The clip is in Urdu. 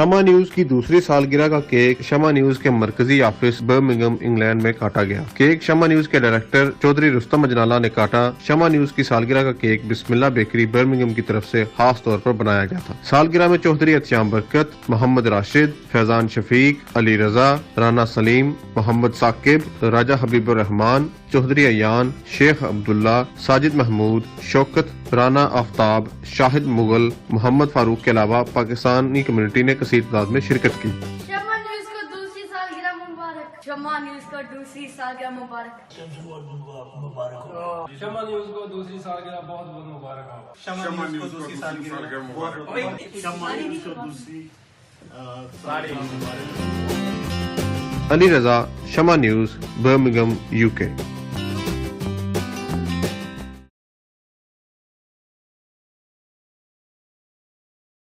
شمع نیوز کی دوسری سالگرہ کا کیک شمع نیوز کے مرکزی آفس برمنگھم انگلینڈ میں کاٹا گیا۔ کیک شمع نیوز کے ڈائریکٹر چودھری رستم اجنالہ نے کاٹا۔ شمع نیوز کی سالگرہ کا کیک بسم اللہ بیکری برمنگھم کی طرف سے خاص طور پر بنایا گیا تھا۔ سالگرہ میں چودھری اتشام برکت، محمد راشد، فیضان شفیق، علی رضا، رانا سلیم، محمد ثاقب، راجہ حبیب الرحمان، چودھری ایان، شیخ عبداللہ، ساجد محمود، شوکت، رانا آفتاب، شاہد مغل، محمد فاروق کے علاوہ پاکستانی کمیونٹی نے کثیر تعداد میں شرکت کی۔ شمع نیوز کو دوسری سالگرہ مبارک۔ شمع نیوز کو دوسری سالگرہ مبارک۔ شمع نیوز کو دوسری سالگرہ بہت بہت مبارک ہو۔ شمع نیوز کو دوسری سالگرہ مبارک۔ شمع نیوز کو دوسری سالگرہ مبارک۔ علی رضا، شمع نیوز، برمنگھم، UK۔